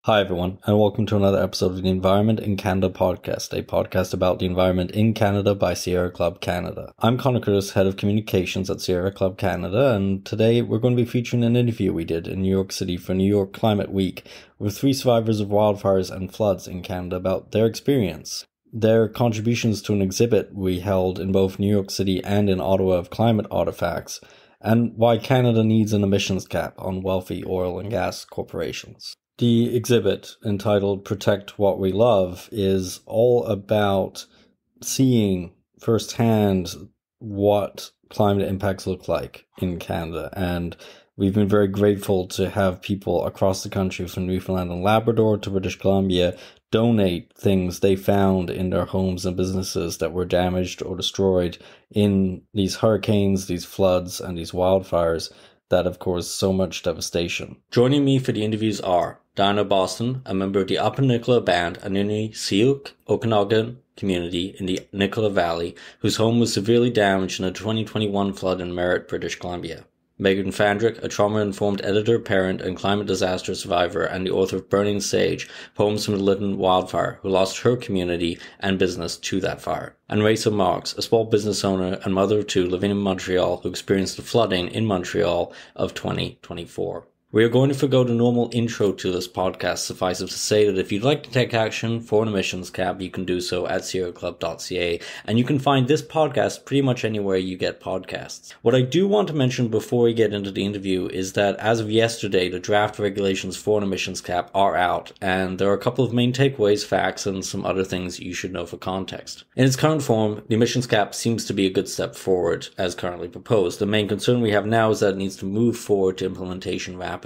Hi everyone, and welcome to another episode of the Environment in Canada podcast, a podcast about the environment in Canada by Sierra Club Canada. I'm Connor Curtis, Head of Communications at Sierra Club Canada, and today we're going to be featuring an interview we did in New York City for New York Climate Week with 3 survivors of wildfires and floods in Canada about their experience, their contributions to an exhibit we held in both New York City and in Ottawa of climate artifacts, and why Canada needs an emissions cap on wealthy oil and gas corporations. The exhibit, entitled Protect What We Love, is all about seeing firsthand what climate impacts look like in Canada. And we've been very grateful to have people across the country, from Newfoundland and Labrador to British Columbia, donate things they found in their homes and businesses that were damaged or destroyed in these hurricanes, these floods, and these wildfires that have caused so much devastation. Joining me for the interviews are Diana Boston, a member of the Upper Nicola Band, a Nuni Siuk Okanagan community in the Nicola Valley, whose home was severely damaged in a 2021 flood in Merritt, British Columbia. Megan Fandrick, a trauma-informed editor, parent, and climate disaster survivor, and the author of Burning Sage, Poems from the Lytton Wildfire, who lost her community and business to that fire. And Rachel Marks, a small business owner and mother of 2 living in Montreal, who experienced the flooding in Montreal of 2024. We are going to forgo the normal intro to this podcast. Suffice it to say that if you'd like to take action for an emissions cap, you can do so at sierraclub.ca, and you can find this podcast pretty much anywhere you get podcasts. What I do want to mention before we get into the interview is that as of yesterday, the draft regulations for an emissions cap are out, and there are a couple of main takeaways, facts, and some other things you should know for context. In its current form, the emissions cap seems to be a good step forward as currently proposed. The main concern we have now is that it needs to move forward to implementation rapidly,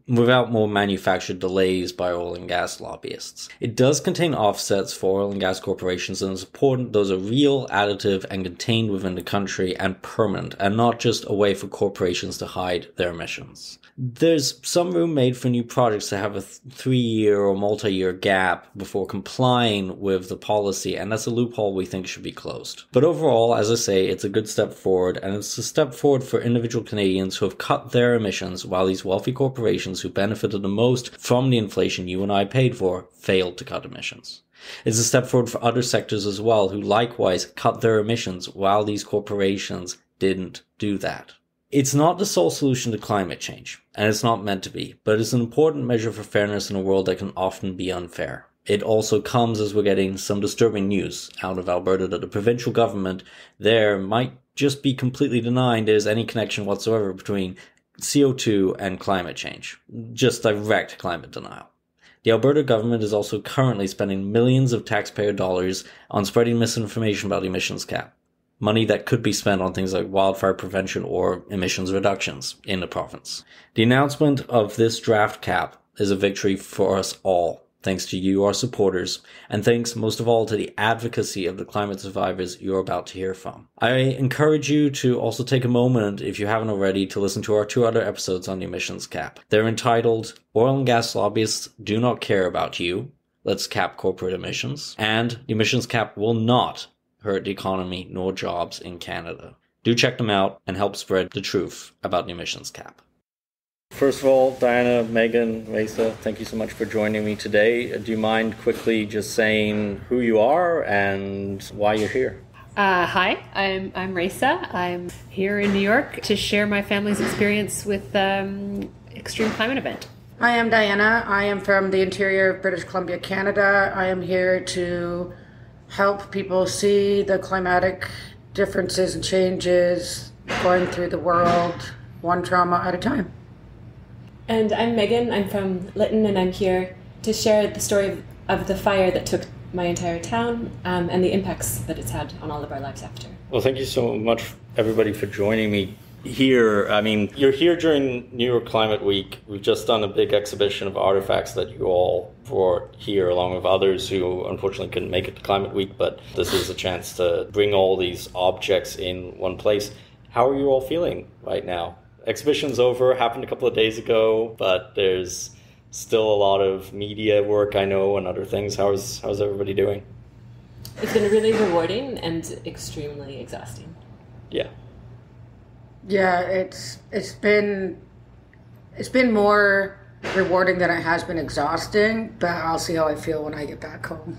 without more manufactured delays by oil and gas lobbyists. It does contain offsets for oil and gas corporations, and it's important those are real, additive, and contained within the country and permanent, and not just a way for corporations to hide their emissions. There's some room made for new projects to have a 3-year or multi-year gap before complying with the policy, and that's a loophole we think should be closed. But overall, as I say, it's a good step forward, and it's a step forward for individual Canadians who have cut their emissions, while these wealthy corporations who benefited the most from the inflation you and I paid for failed to cut emissions. It's a step forward for other sectors as well, who likewise cut their emissions while these corporations didn't do that. It's not the sole solution to climate change, and it's not meant to be, but it's an important measure for fairness in a world that can often be unfair. It also comes as we're getting some disturbing news out of Alberta that the provincial government there might just be completely denying there's any connection whatsoever between CO2 and climate change. Just direct climate denial. The Alberta government is also currently spending millions of taxpayer dollars on spreading misinformation about the emissions cap. Money that could be spent on things like wildfire prevention or emissions reductions in the province. The announcement of this draft cap is a victory for us all, thanks to you, our supporters, and thanks most of all to the advocacy of the climate survivors you're about to hear from. I encourage you to also take a moment, if you haven't already, to listen to our 2 other episodes on the emissions cap. They're entitled Oil and Gas Lobbyists Do Not Care About You, Let's Cap Corporate Emissions, and The Emissions Cap Will Not Hurt the Economy nor Jobs in Canada. Do check them out and help spread the truth about the emissions cap. First of all, Diana, Megan, Raisa, thank you so much for joining me today. Do you mind quickly just saying who you are and why you're here? Hi, I'm Raisa. I'm here in New York to share my family's experience with extreme climate event. Hi, I'm Diana. I am from the interior of British Columbia, Canada. I am here to help people see the climatic differences and changes going through the world, one trauma at a time. And I'm Megan. I'm from Lytton, and I'm here to share the story of the fire that took my entire town and the impacts that it's had on all of our lives after. Well, thank you so much, everybody, for joining me here. I mean, you're here during New York Climate Week. We've just done a big exhibition of artifacts that you all brought here, along with others who unfortunately couldn't make it to Climate Week, but this is a chance to bring all these objects in one place. How are you all feeling right now? Exhibition's over, happened a couple of days ago, but there's still a lot of media work, I know, and other things. How's everybody doing? It's been really rewarding and extremely exhausting. Yeah. Yeah, it's been more rewarding than it has been exhausting, but I'll see how I feel when I get back home.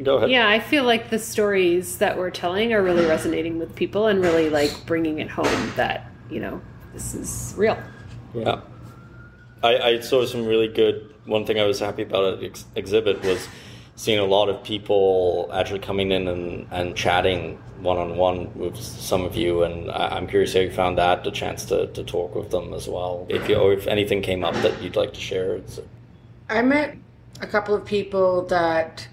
Go ahead. Yeah, I feel like the stories that we're telling are really resonating with people and really like bringing it home that, this is real. Yeah. I saw some really good, one thing I was happy about at the exhibit was seeing a lot of people actually coming in and chatting one-on-one with some of you, and I'm curious how you found that, the chance to talk with them as well. If anything came up that you'd like to share. I met a couple of people that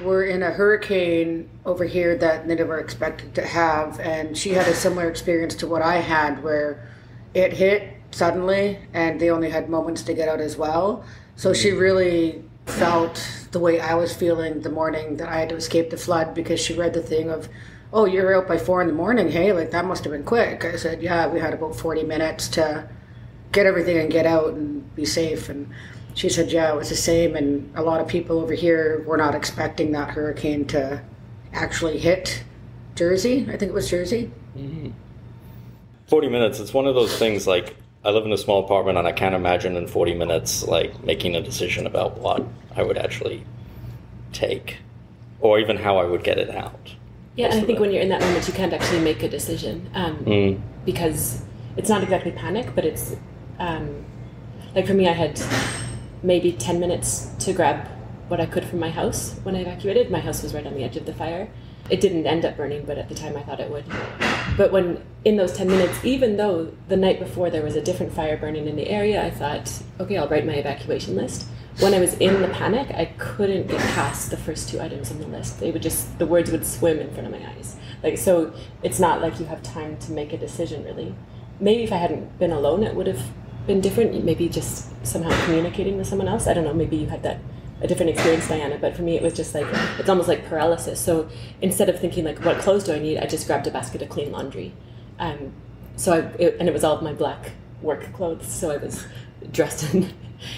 were in a hurricane over here that they never expected to have, and she had a similar experience to what I had, where it hit suddenly and they only had moments to get out as well. So she really felt the way I was feeling the morning that I had to escape the flood, because she read the thing of, oh, you're out by 4 a.m, hey, like that must have been quick. I said, yeah, we had about 40 minutes to get everything and get out and be safe. And she said, yeah, it was the same, and a lot of people over here were not expecting that hurricane to actually hit Jersey. I think it was Jersey. Mm-hmm. 40 minutes, it's one of those things, like, I live in a small apartment and I can't imagine in 40 minutes, like, making a decision about what I would actually take, or even how I would get it out. Yeah, and I think when you're in that moment, you can't actually make a decision, because it's not exactly panic, but it's, like for me, I had maybe 10 minutes to grab what I could from my house when I evacuated. My house was right on the edge of the fire. It didn't end up burning, but at the time I thought it would. But when, in those 10 minutes, even though the night before there was a different fire burning in the area, I thought, okay, I'll write my evacuation list. When I was in the panic, I couldn't get past the first 2 items on the list. They would just, the words would swim in front of my eyes. Like, so it's not like you have time to make a decision, really. Maybe if I hadn't been alone, it would have been different. Maybe just somehow communicating with someone else. I don't know, maybe you had a different experience, Diana, but for me it was just like, it's almost like paralysis. So instead of thinking like, what clothes do I need, I just grabbed a basket of clean laundry. And it was all of my black work clothes, so I was dressed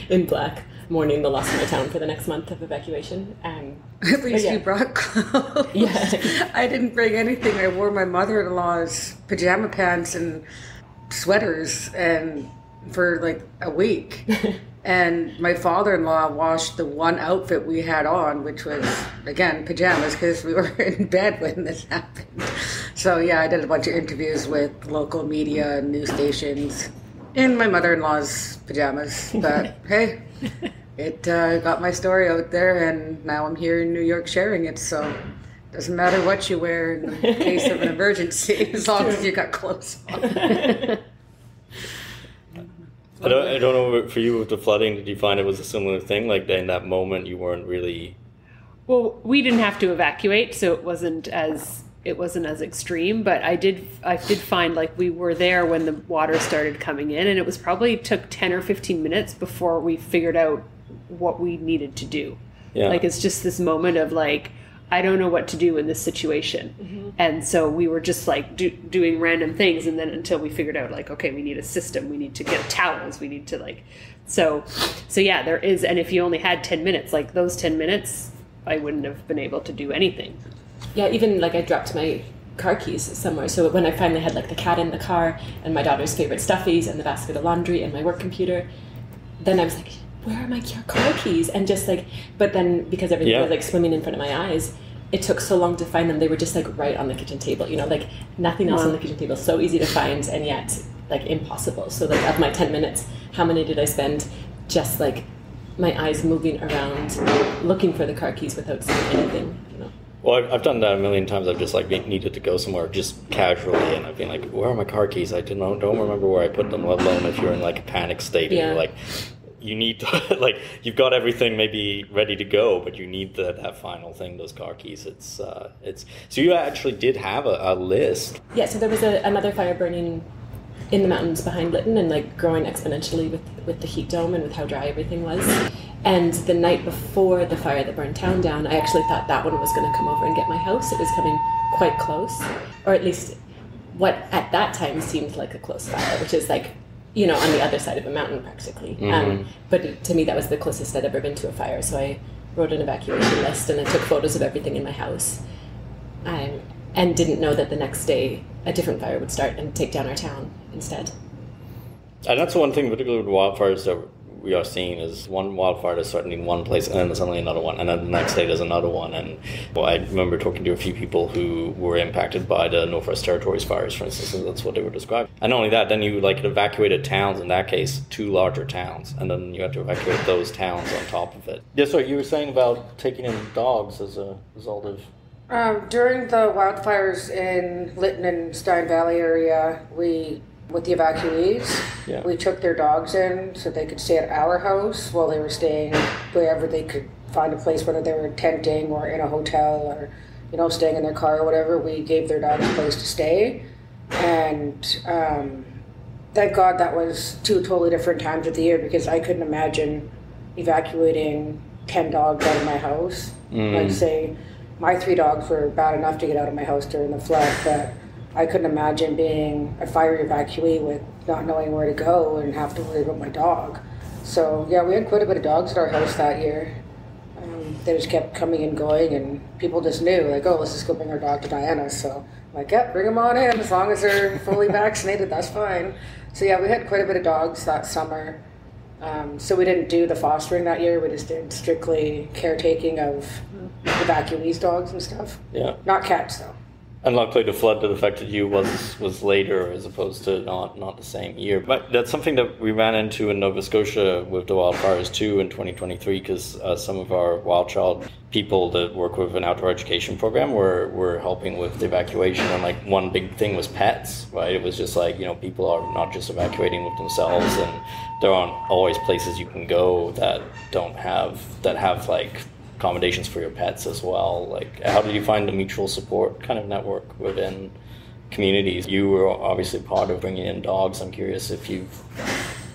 in black, mourning the loss of my town for the next month of evacuation. At least you brought clothes. Yeah. I didn't bring anything. I wore my mother-in-law's pajama pants and sweaters and for like a week. And my father-in-law washed the one outfit we had on, which was, again, pajamas, because we were in bed when this happened. So yeah, I did a bunch of interviews with local media and news stations in my mother-in-law's pajamas. But hey, it got my story out there, and now I'm here in New York sharing it. So it doesn't matter what you wear in case of an emergency, as long as you got clothes on. I don't know, for you with the flooding, did you find it was a similar thing? Like in that moment you weren't really... Well, we didn't have to evacuate, so it wasn't as extreme, but I did find like we were there when the water started coming in, and it was probably took 10 or 15 minutes before we figured out what we needed to do. Yeah. Like it's just this moment of like, I don't know what to do in this situation. Mm-hmm. And so we were just like doing random things. And then until we figured out like, okay, we need a system, we need to get towels, we need to like, so yeah, there is. And if you only had 10 minutes, like those 10 minutes, I wouldn't have been able to do anything. Yeah. Even like I dropped my car keys somewhere. So when I finally had like the cat in the car and my daughter's favorite stuffies and the basket of laundry and my work computer, then I was like, where are my car keys? And just like, but then because everything was like swimming in front of my eyes, it took so long to find them. They were just like right on the kitchen table, like nothing else on the kitchen table. So easy to find and yet like impossible. So like of my 10 minutes, how many did I spend just like my eyes moving around looking for the car keys without seeing anything, Well, I've done that a million times. I've just like needed to go somewhere just casually, and I've been like, where are my car keys? I don't remember where I put them, let alone if you're in like a panic state and you're like, you need to, like, you've got everything maybe ready to go, but you need that final thing, those car keys. It's so you actually did have a list. Yeah, so there was another fire burning in the mountains behind Lytton and like growing exponentially with the heat dome and with how dry everything was. And the night before the fire that burned town down, I actually thought that one was going to come over and get my house. It was coming quite close, or at least what at that time seemed like a close fire, which is like, on the other side of a mountain practically. Mm-hmm. But to me, that was the closest I'd ever been to a fire. So I wrote an evacuation list and I took photos of everything in my house, and didn't know that the next day a different fire would start and take down our town instead. And that's the one thing, particularly with wildfires, that we are seeing is one wildfire is starting in one place, and then suddenly another one, and then the next day there's another one. And I remember talking to a few people who were impacted by the Northwest Territories fires, for instance, and that's what they were describing. And not only that, then you evacuated towns, in that case, 2 larger towns, and then you had to evacuate those towns on top of it. Yeah, so you were saying about taking in dogs as a result of... During the wildfires in Lytton and Stein Valley area, with the evacuees, we took their dogs in so they could stay at our house while they were staying wherever they could find a place, whether they were tenting or in a hotel or, staying in their car or whatever. We gave their dogs a place to stay. And thank God that was 2 totally different times of the year, because I couldn't imagine evacuating 10 dogs out of my house. Like, say, my 3 dogs were bad enough to get out of my house during the flood, but I couldn't imagine being a fire evacuee with not knowing where to go and have to worry about my dog. So, yeah, we had quite a bit of dogs at our house that year. They just kept coming and going, and people just knew, like, oh, let's just go bring our dog to Diana. So, I'm like, yeah, bring them on in. As long as they're fully vaccinated, that's fine. So, yeah, we had quite a bit of dogs that summer. So we didn't do the fostering that year. We just did strictly caretaking of evacuees' dogs and stuff. Yeah. Not cats, though. And luckily the flood that affected you was later as opposed to not the same year. But that's something that we ran into in Nova Scotia with the wildfires too in 2023, because some of our wild child people that work with an outdoor education program were helping with the evacuation. And one big thing was pets, right? It was just people are not just evacuating with themselves, and there aren't always places you can go that have accommodations for your pets as well. How did you find the mutual support kind of network within communities? You were obviously part of bringing in dogs. I'm curious if you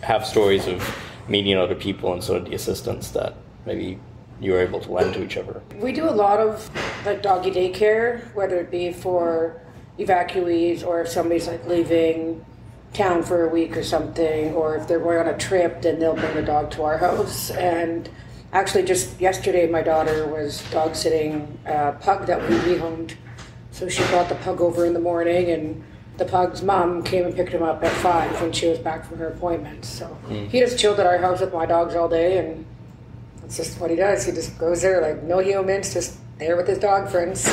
have stories of meeting other people and sort of the assistance that maybe you were able to lend to each other. We do a lot of doggy daycare, whether it be for evacuees or if somebody's leaving town for a week or something, or if they're going on a trip, then they'll bring the dog to our house. And actually, just yesterday, my daughter was dog sitting a pug that we rehomed. So she brought the pug over in the morning, and the pug's mom came and picked him up at 5 when she was back from her appointment. So he just chilled at our house with my dogs all day, and that's just what he does. He just goes there no humans, just there with his dog friends.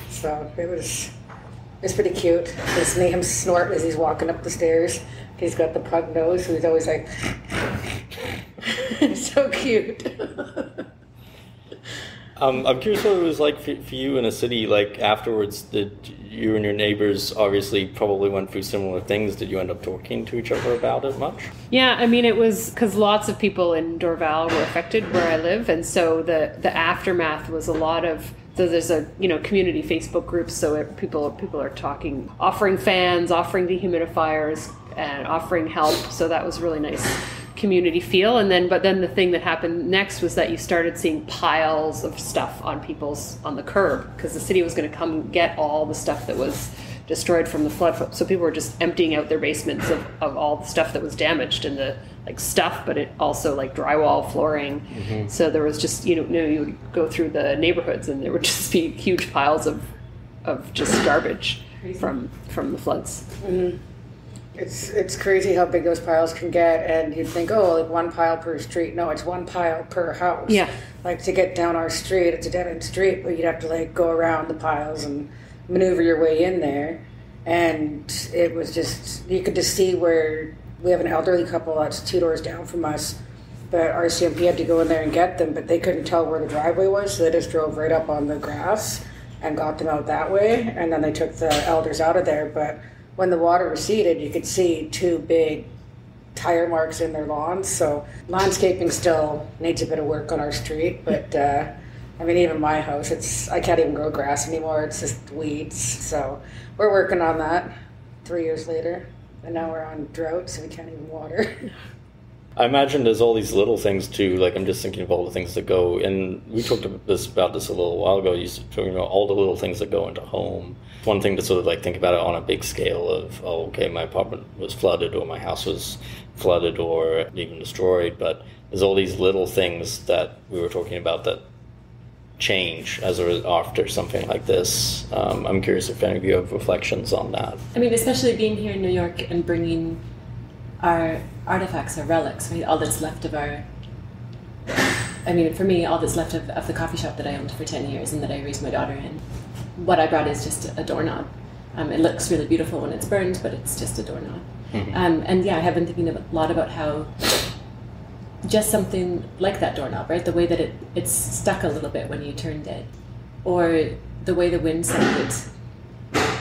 So it's pretty cute. Listening to him snort as he's walking up the stairs. He's got the pug nose, so he's always like... It's so cute. I'm curious what it was like for you in a city. Afterwards, did you and your neighbors obviously probably went through similar things? Did you end up talking to each other about it much? Yeah, I mean, it was because lots of people in Dorval were affected where I live, and so the aftermath was a lot of... So there's a community Facebook group, so people are talking, offering fans, offering dehumidifiers, and offering help. So that was really nice community feel. But then the thing that happened next was that you started seeing piles of stuff on the curb, because the city was going to come get all the stuff that was destroyed from the flood. So people were just emptying out their basements of all the stuff that was damaged, and the stuff, but it also drywall, flooring. Mm-hmm. So there was just you would go through the neighborhoods and there would just be huge piles of just garbage from the floods. Mm-hmm. It's crazy how big those piles can get, and you'd think, one pile per street. No, it's 1 pile per house. Yeah. To get down our street, it's a dead-end street, but you'd have to go around the piles and maneuver your way in there. And it was just, you could just see where we have an elderly couple that's 2 doors down from us, but RCMP had to go in there and get them, but they couldn't tell where the driveway was, so they just drove right up on the grass and got them out that way, and then they took the elders out of there. But when the water receded, you could see 2 big tire marks in their lawns. So landscaping still needs a bit of work on our street, but even my house, I can't even grow grass anymore. It's just weeds. So we're working on that 3 years later, and now we're on drought, so we can't even water. I imagine there's all these little things too. I'm just thinking of all the things that go, and we talked about this a little while ago. You talking about all the little things that go into home. One thing to sort of think about it on a big scale of, my apartment was flooded, or my house was flooded, or even destroyed. But there's all these little things that we were talking about that change after something like this. I'm curious if any of you have reflections on that. I mean, especially being here in New York and bringing our artifacts, our relics, right? All that's left of for me, all that's left of the coffee shop that I owned for 10 years and that I raised my daughter in. What I brought is just a doorknob. It looks really beautiful when it's burned, but it's just a doorknob. Mm-hmm. I have been thinking a lot about how just something like that doorknob, right? The way that it's stuck a little bit when you turned it, or the way the wind sounded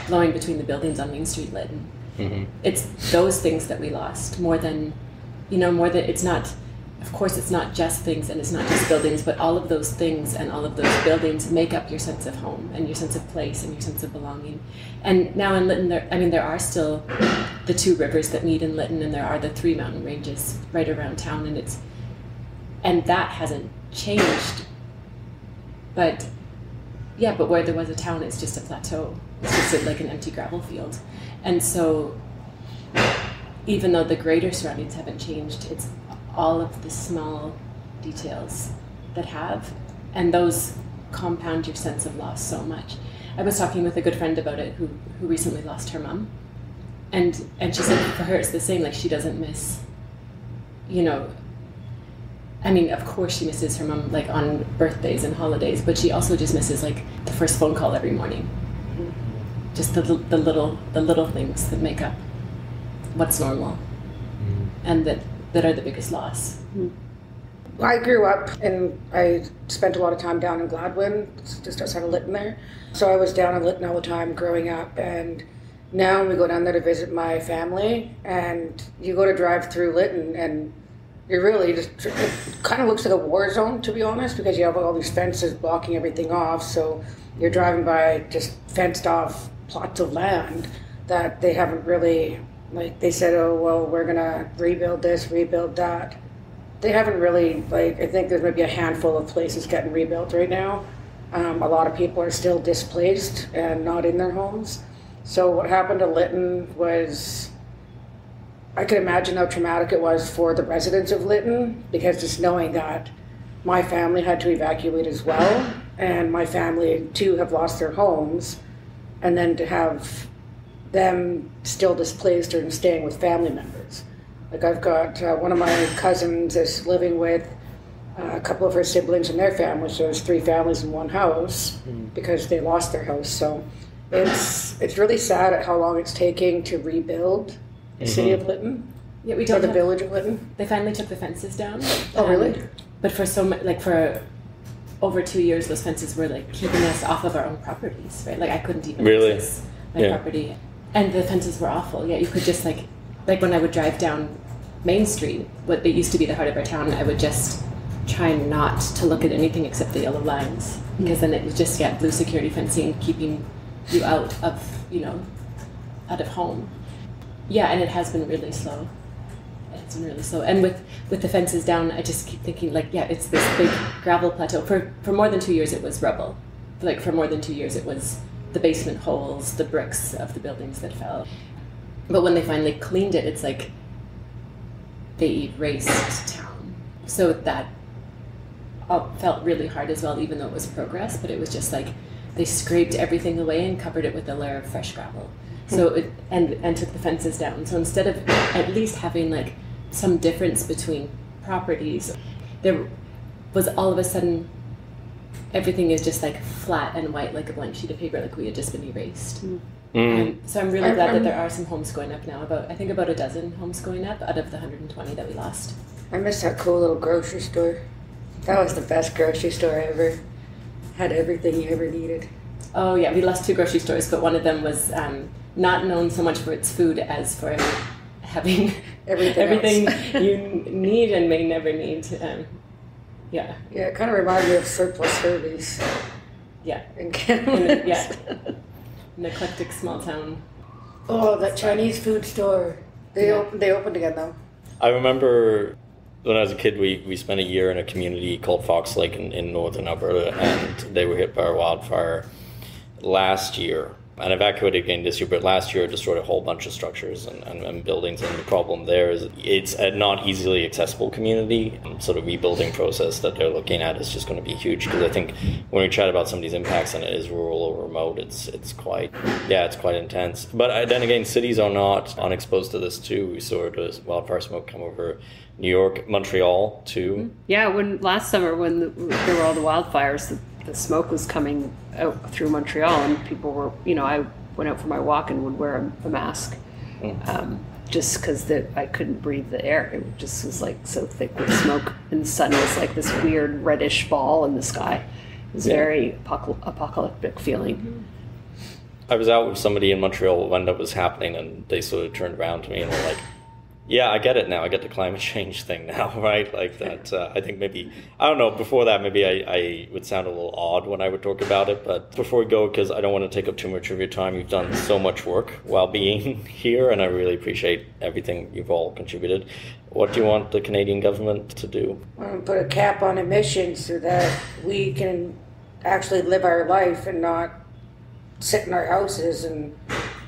blowing between the buildings on Main Street Lytton. Mm-hmm. It's those things that we lost more than it's not, of course it's not just things and it's not just buildings, but all of those things and all of those buildings make up your sense of home and your sense of place and your sense of belonging. And now in Lytton, there are still the 2 rivers that meet in Lytton, and there are the 3 mountain ranges right around town, and that hasn't changed. But where there was a town, it's just a plateau. It's just like an empty gravel field. And so even though the greater surroundings haven't changed, it's all of the small details that have, and those compound your sense of loss so much. I was talking with a good friend about it who recently lost her mom, and she said for her it's the same. Like, she doesn't miss, of course she misses her mom, like, on birthdays and holidays, but she also just misses, like, the first phone call every morning. Just the little things that make up what's normal, and that are the biggest loss. I grew up and I spent a lot of time down in Gladwin, just outside of Lytton there. So I was down in Lytton all the time growing up, and now we go down there to visit my family, and you go to drive through Lytton and it really just, it kind of looks like a war zone, to be honest, because you have all these fences blocking everything off. So you're driving by just fenced off plots of land that they haven't really, like, they said, oh, well, we're going to rebuild this, rebuild that. They haven't really, like, I think there's maybe a handful of places getting rebuilt right now. A lot of people are still displaced and not in their homes. So what happened to Lytton was, I could imagine how traumatic it was for the residents of Lytton, because just knowing that my family had to evacuate as well, and my family too have lost their homes, and then to have them still displaced and staying with family members. Like, I've got one of my cousins is living with a couple of her siblings and their families, so there's 3 families in one house because they lost their house. So it's really sad at how long it's taking to rebuild the city of Lytton. Yeah, we or the village of Lytton. They finally took the fences down. Oh, really? But for for over 2 years, those fences were, like, keeping us off of our own properties, right? Like, I couldn't even access my property, and the fences were awful. Yeah, you could just like when I would drive down Main Street, what it used to be the heart of our town, I would just try not to look at anything except the yellow lines, because then it was just blue security fencing keeping you out of home. Yeah, and it has been really slow. It's been really slow. And with the fences down, I just keep thinking, like, yeah, it's this big gravel plateau. For more than 2 years, it was rubble. Like, for more than 2 years, it was the basement holes, the bricks of the buildings that fell. But when they finally cleaned it, it's like they erased town. So that felt really hard as well, even though it was progress. But it was just like they scraped everything away and covered it with a layer of fresh gravel. So and took the fences down. So instead of at least having, like, some difference between properties, there was all of a sudden everything is just, like, flat and white, like a blank sheet of paper, like we had just been erased. So I'm really glad that there are some homes going up now. I think about a dozen homes going up out of the 120 that we lost. I miss that cool little grocery store. That was the best grocery store I ever had. Everything you ever needed. Oh yeah, we lost 2 grocery stores, but one of them was not known so much for its food as for having everything you need and may never need. Yeah, it kind of reminded me of Surplus Herbies. Yeah. In Canada. An eclectic small town. Oh, that Chinese food store. They opened again, though. I remember when I was a kid, we spent a year in a community called Fox Lake in northern Alberta, and they were hit by a wildfire last year. and evacuated again this year, but last year it destroyed a whole bunch of structures and buildings, and the problem there is it's a not easily accessible community, so the rebuilding process that they're looking at is just going to be huge, because I think when we chat about some of these impacts and it is rural or remote, it's quite intense. But then again, cities are not unexposed to this too. We saw the wildfire smoke come over New York, Montreal too. Yeah, when last summer when there were all the wildfires, the smoke was coming out through Montreal, and people were, I went out for my walk and would wear a mask, just because I couldn't breathe the air. It just was like so thick with smoke, and the sun was like this weird reddish ball in the sky. It was very apocalyptic feeling. I was out with somebody in Montreal when that was happening, and they sort of turned around to me and were like, yeah, I get it now. I get the climate change thing now, right? Like that. I think maybe, I don't know, before that, maybe I would sound a little odd when I would talk about it. But before we go, because I don't want to take up too much of your time, you've done so much work while being here, and I really appreciate everything you've all contributed. What do you want the Canadian government to do? Put a cap on emissions so that we can actually live our life and not sit in our houses and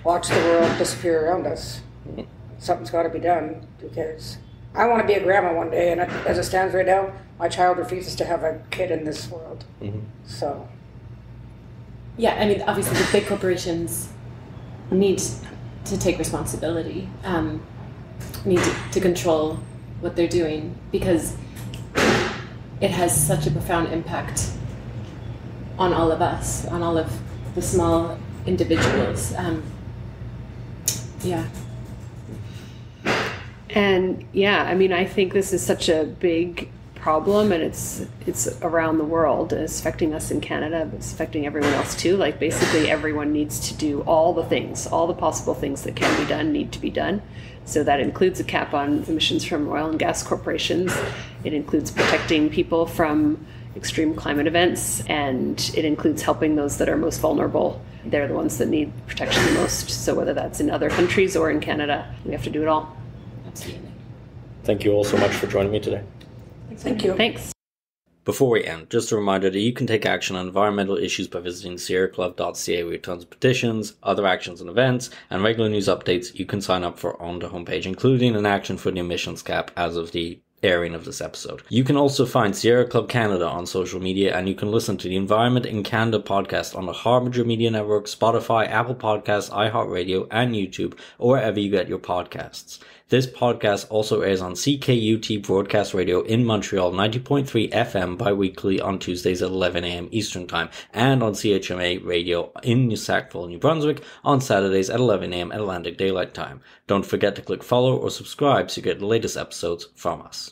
watch the world disappear around us. Mm-hmm. Something's got to be done, because I want to be a grandma one day, and as it stands right now, my child refuses to have a kid in this world. Mm-hmm. So, yeah, I mean, obviously the big corporations need to take responsibility, need to control what they're doing, because it has such a profound impact on all of us, on all of the small individuals. And I think this is such a big problem, and it's around the world. It's affecting us in Canada, but it's affecting everyone else too. Like basically everyone needs to do all the possible things that can be done need to be done. So that includes a cap on emissions from oil and gas corporations. It includes protecting people from extreme climate events, and it includes helping those that are most vulnerable. They're the ones that need protection the most. So whether that's in other countries or in Canada, we have to do it all. Absolutely. Thank you all so much for joining me today. Thank you. Thanks. Before we end, just a reminder that you can take action on environmental issues by visiting sierraclub.ca, where tons of petitions, other actions and events, and regular news updates you can sign up for on the homepage, including an action for the emissions cap as of the airing of this episode. You can also find Sierra Club Canada on social media, and you can listen to the Environment in Canada podcast on the Harbinger Media Network, Spotify, Apple Podcasts, iHeartRadio, and YouTube, or wherever you get your podcasts. This podcast also airs on CKUT Broadcast Radio in Montreal, 90.3 FM bi-weekly on Tuesdays at 11 a.m. Eastern Time, and on CHMA Radio in New Sackville, New Brunswick on Saturdays at 11 a.m. Atlantic Daylight Time. Don't forget to click follow or subscribe so you get the latest episodes from us.